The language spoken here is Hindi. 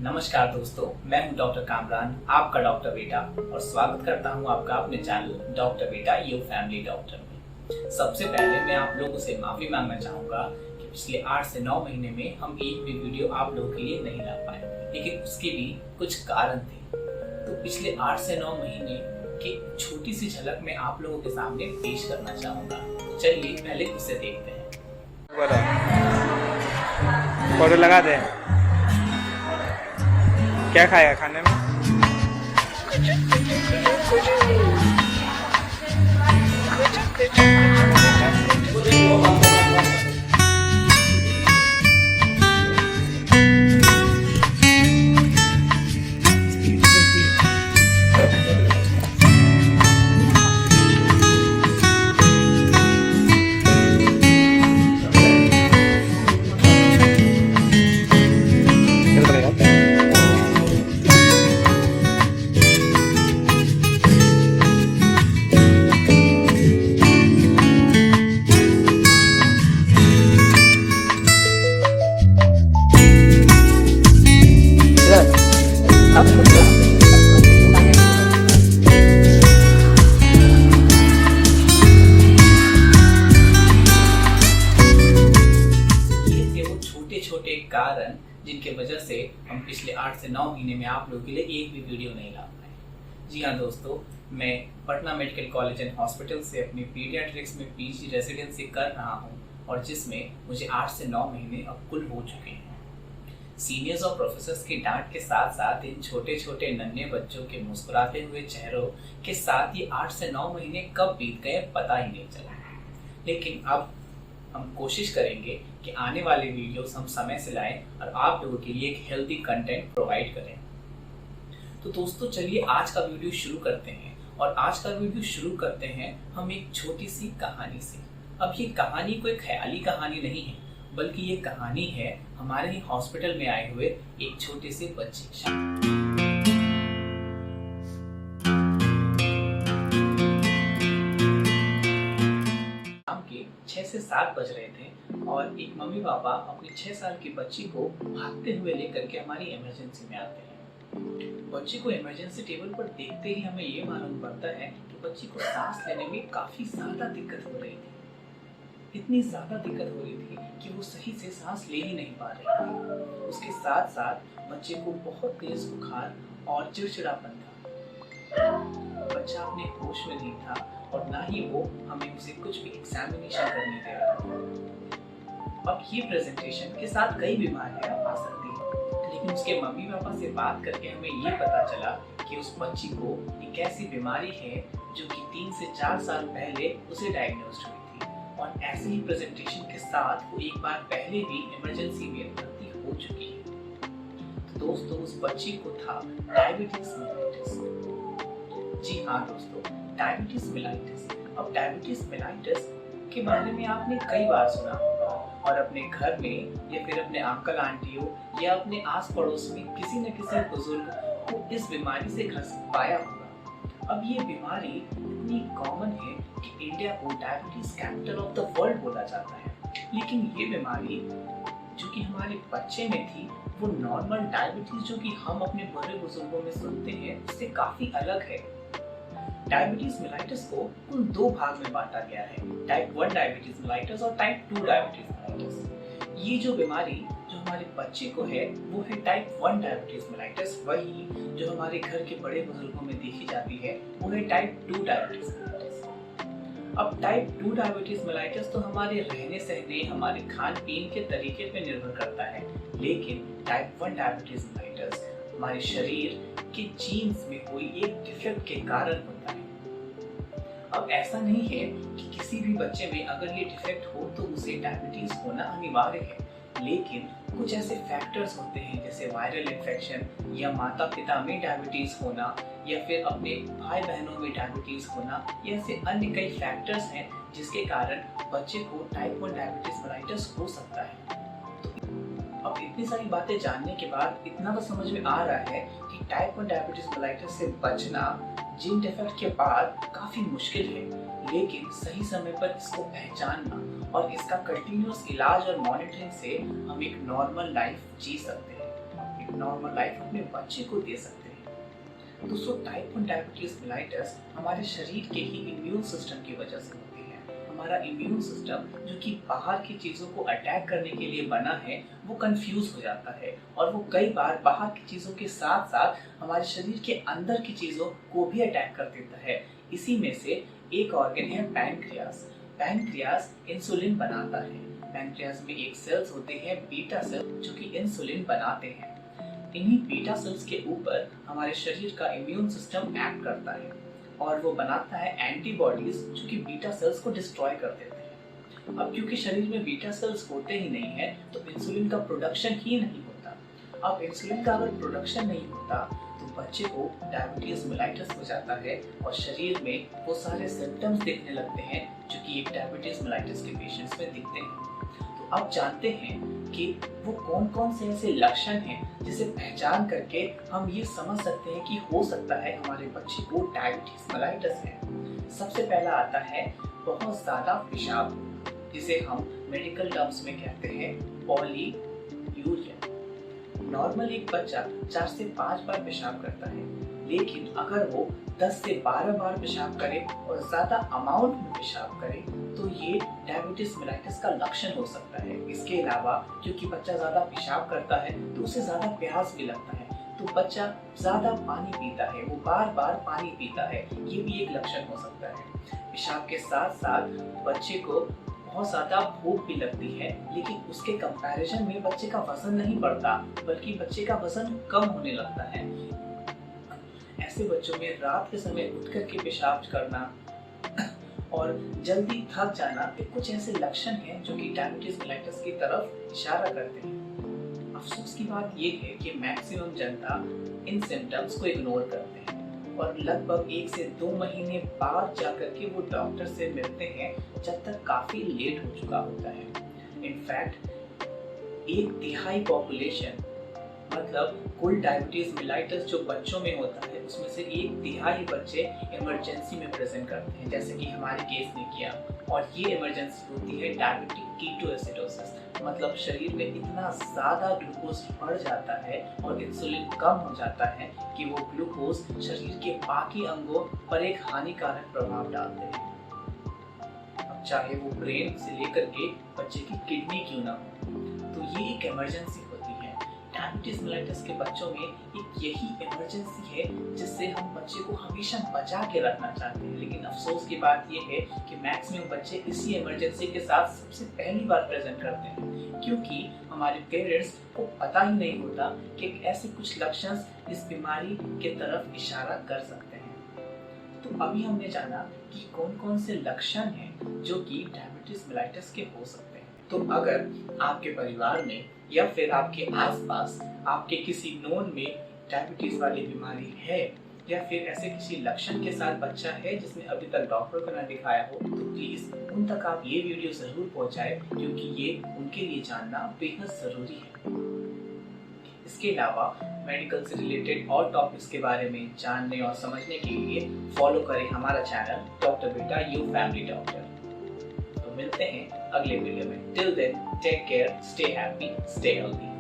नमस्कार दोस्तों, मैं हूं डॉक्टर कामरान, आपका डॉक्टर बेटा, और स्वागत करता हूं आपका अपने चैनल डॉक्टर बेटा योर फैमिली डॉक्टर में। सबसे पहले मैं आप लोगों से माफी मांगना चाहूंगा कि पिछले 8 से 9 महीने में हम एक भी वीडियो आप लोगों के लिए नहीं ला पाए, लेकिन उसके भी कुछ कारण थे। तो पिछले 8 से 9 महीने की छोटी सी झलक मैं आप लोगों के सामने पेश करना चाहूंगा। चलिए पहले उसे देखते हैं। फोटो लगा दे। क्या खाएगा खाने में? छोटे कारण जिनके वजह से हम पिछले 8 से 9 महीने में आप लोगों के लिए एक भी वीडियो नहीं ला पाए। जी हाँ दोस्तों, मैं Patna medical college and hospital से अपनी पीडियाट्रिक्स में पीजी रेजिडेंसी कर रहा हूँ, और जिसमें मुझे 8 से 9 महीने अब कुल हो चुके हैं। सीनियर्स और प्रोफेसर्स की डांट के साथ साथ इन छोटे छोटे नन्हे बच्चों के मुस्कुराते हुए चेहरों के साथ ये 8 से 9 महीने कब बीत गए पता ही नहीं चला। लेकिन अब हम कोशिश करेंगे कि आने वाले वीडियोस हम समय से लाएं और आप लोगों के लिए एक हेल्दी कंटेंट प्रोवाइड करें। तो दोस्तों चलिए आज का वीडियो शुरू करते हैं, और आज का वीडियो शुरू करते हैं हम एक छोटी सी कहानी से। अब ये कहानी कोई ख्याली कहानी नहीं है, बल्कि ये कहानी है हमारे ही हॉस्पिटल में आए हुए एक छोटे से बच्चे की। शाम के 6 से 7 बज रहे थे और एक मम्मी पापा अपनी 6 साल की बच्ची को भागते हुए लेकर के हमारी इमरजेंसी में आते हैं। बच्ची को इमरजेंसी टेबल पर देखते ही हमें ये मालूम पड़ता है कि बच्ची को सांस लेने में काफी ज्यादा दिक्कत हो रही थी। इतनी ज्यादा दिक्कत हो रही थी कि वो सही से सांस ले ही नहीं पा रही थी। उसके साथ साथ बच्चे को बहुत तेज बुखार और चिड़चिड़ापन था। बच्चा अपने होश में नहीं था और ना ही वो हमें उसे कुछ भी एग्जामिनेशन करने दे रहा था। अब ये प्रेजेंटेशन के साथ कई बीमारियां आ सकती हैं, लेकिन उसके मम्मी पापा से बात करके हमें ये पता चला कि उस बच्ची को एक ऐसी बीमारी है जो कि 3 से 4 साल पहले उसे डायग्नोस्ड हुई थी, और ऐसे ही प्रेजेंटेशन के साथ वो एक बार पहले भी इमरजेंसी में भर्ती हो चुकी है। तो दोस्तों उस बच्ची को था डायबिटीज मेलाइटिस। जी हाँ दोस्तों, डायबिटीज मेलाइटिस। अब डायबिटीज मेलाइटिस के बारे में आपने कई बार सुना होगा, और अपने घर में या फिर अपने अंकल आंटियों या अपने आस पड़ोस में किसी न किसी बुजुर्ग को इस बीमारी से ग्रसित पाया होगा। अब ये बीमारी इतनी कॉमन है कि इंडिया को diabetes capital of the world बोला जाता है। लेकिन ये बीमारी जो कि हमारे बच्चे में थी, वो नॉर्मल डायबिटीज जो कि हम अपने बड़े बुजुर्गों में सुनते हैं उससे काफी अलग है। डायबिटीज मेलाइटिस को कुल 2 भाग में बांटा गया है, टाइप 1 डायबिटीज मेलाइटिस और टाइप 2 डायबिटीज मेलाइटिस। ये जो बीमारी जो हमारे बच्चे को है वो है टाइप 1 डायबिटीज मेलाइटिस। वही जो हमारे घर के बड़े बुजुर्गों में देखी जाती है वो है टाइप 2 डायबिटीज मेलाइटिस। अब टाइप 2 डायबिटीज मेलाइटिस तो हमारे रहने सहने, हमारे खान पीन के तरीके पे निर्भर करता है, लेकिन टाइप 1 डायबिटीज मेलाइटिस हमारे शरीर के जीन्स में कोई एक डिफेक्ट के कारण होता है। अब ऐसा नहीं है कि किसी भी बच्चे में अगर ये डिफेक्ट हो तो उसे डायबिटीज होना अनिवार्य है, लेकिन कुछ ऐसे फैक्टर्स होते हैं जैसे वायरल इन्फेक्शन, या माता पिता में डायबिटीज होना, या फिर अपने भाई बहनों में डायबिटीज होना, या ऐसे अन्य कई फैक्टर्स हैं जिसके कारण बच्चे को टाइप 1 डायबिटीज मेलाइटिस हो सकता है। अब इतनी सारी बातें जानने के बाद इतना तो समझ में आ रहा है कि टाइप 1 डायबिटीज मेलाइटिस से बचना जीन डिफेक्ट के बाद काफी मुश्किल है, लेकिन सही समय पर इसको पहचानना और इसका कंटिन्यूअस इलाज और मॉनिटरिंग से हम एक नॉर्मल लाइफ जी सकते हैं। नॉर्मल लाइफ अपने बच्चे को दे सकते हैं। दोस्तों, टाइप 1 डायबिटीज मेलाइटस हमारे शरीर के ही इम्यून सिस्टम की वजह से होती है। हमारा इम्यून सिस्टम, जो कि बाहर की चीज़ों को अटैक करने के लिए बना है, वो कंफ्यूज हो जाता है और वो कई बार बाहर की चीज़ों के साथ साथ हमारे शरीर के अंदर की चीज़ों को भी अटैक कर देता है। इसी में से एक ऑर्गन है पैनक्रियास। पैनक्रियास इंसुलिन बनाता है। पैनक्रियास में एक सेल्स होते हैं बीटा सेल, जो कि इंसुलिन बनाते हैं। इन्हीं बीटा सेल्स के ऊपर हमारे शरीर का इम्यून सिस्टम एक्ट करता है और वो बनाता है एंटीबॉडीज, जो कि बीटा सेल्स को डिस्ट्रॉय कर देते हैं। अब क्योंकि शरीर में बीटा सेल्स होते ही नहीं है, तो इंसुलिन का प्रोडक्शन ही नहीं होता। अब इंसुलिन का अगर प्रोडक्शन नहीं होता तो बच्चे को डायबिटीज मेलाइटस हो जाता है और शरीर में वो सारे सिम्टम्स दिखने लगते हैं जो कि एक डायबिटीज मेलाइटस के पेशेंट्स में दिखते हैं। तो अब जानते हैं कि वो कौन कौन से ऐसे लक्षण हैं जिसे पहचान करके हम ये समझ सकते हैं कि हो सकता है हमारे बच्चे को डायबिटीज मेलाइटस है। सबसे पहला आता है बहुत ज़्यादा पेशाब, जिसे हम मेडिकल टर्म्स में कहते हैं पॉलीयूरिया। नॉर्मल एक बच्चा 4 से 5 बार पेशाब करता है, लेकिन अगर वो 10 से 12 बार पेशाब करे और ज़्यादा अमाउंट में पेशाब करे तो ये डायबिटीज मेलाइटस का लक्षण हो सकता है। इसके अलावा क्योंकि बच्चा ज़्यादा पेशाब करता है तो उसे ज़्यादा प्यास भी लगता है, तो बच्चा ज़्यादा पानी पीता है, वो बार बार पानी पीता है, ये भी एक लक्षण हो सकता है। पेशाब के साथ साथ बच्चे को बहुत ज़्यादा भूख भी लगती है, लेकिन उसके कंपैरिजन में बच्चे का वजन नहीं बढ़ता, बल्कि बच्चे का वजन कम होने लगता है। ऐसे बच्चों में रात के समय उठ करके पेशाब करना और जल्दी थक जाना, ये कुछ ऐसे लक्षण हैं जो कि डायबिटीज मेलाइटस की तरफ इशारा करते हैं। अफसोस की बात ये है कि मैक्सिमम जनता इन सिम्टम्स को इग्नोर करते हैं और लगभग 1 से 2 महीने बाद जाकर के वो डॉक्टर से मिलते हैं, जब तक काफी लेट हो चुका होता है। इनफैक्ट 1/3 पॉपुलेशन, मतलब कुल डायबिटीज मेलाइटस जो बच्चों में होता है, उसमें से 1/3 बच्चे इमरजेंसी में प्रेजेंट करते हैं, जैसे कि हमारे केस ने किया। और ये इमरजेंसी होती है डायबिटिक कीटोएसिडोसिस, मतलब शरीर में इतना ज़्यादा ग्लूकोज बढ़ जाता है और इंसुलिन कम हो जाता है कि वो ग्लूकोज शरीर के बाकी अंगों पर एक हानिकारक प्रभाव डालते हैं। अब चाहे वो ब्रेन से लेकर के बच्चे की किडनी क्यों ना हो, तो ये एक इमरजेंसी होती है। डायबिटीज मेलाइटस के बच्चों में एक यही इमरजेंसी है जिससे हम बच्चे को हमेशा बचा के रखना चाहते हैं, लेकिन अफसोस की बात यह है कि मैक्सिमम बच्चे इसी इमरजेंसी के साथ सबसे पहली बार प्रेजेंट करते हैं, क्योंकि हमारे पेरेंट्स को पता ही नहीं होता कि ऐसे कुछ लक्षण इस बीमारी के तरफ इशारा कर सकते हैं। तो अभी हमने जाना कि कौन कौन से लक्षण हैं जो कि डायबिटीज मेलाइटस के हो सकते हैं। तो अगर आपके परिवार में या फिर आपके आसपास आपके किसी नोन में डायबिटीज वाली बीमारी है या फिर ऐसे किसी लक्षण के साथ बच्चा है जिसने अभी तक डॉक्टर को ना दिखाया हो, तो प्लीज उन तक आप ये वीडियो जरूर पहुंचाएं, क्योंकि ये उनके लिए जानना बेहद जरूरी है। इसके अलावा मेडिकल से रिलेटेड और टॉपिक्स के बारे में जानने और समझने के लिए फॉलो करें हमारा चैनल डॉक्टर बेटा यू फैमिली डॉक्टर। तो मिलते हैं अगले वीडियो में। Till then take care, stay happy, stay healthy.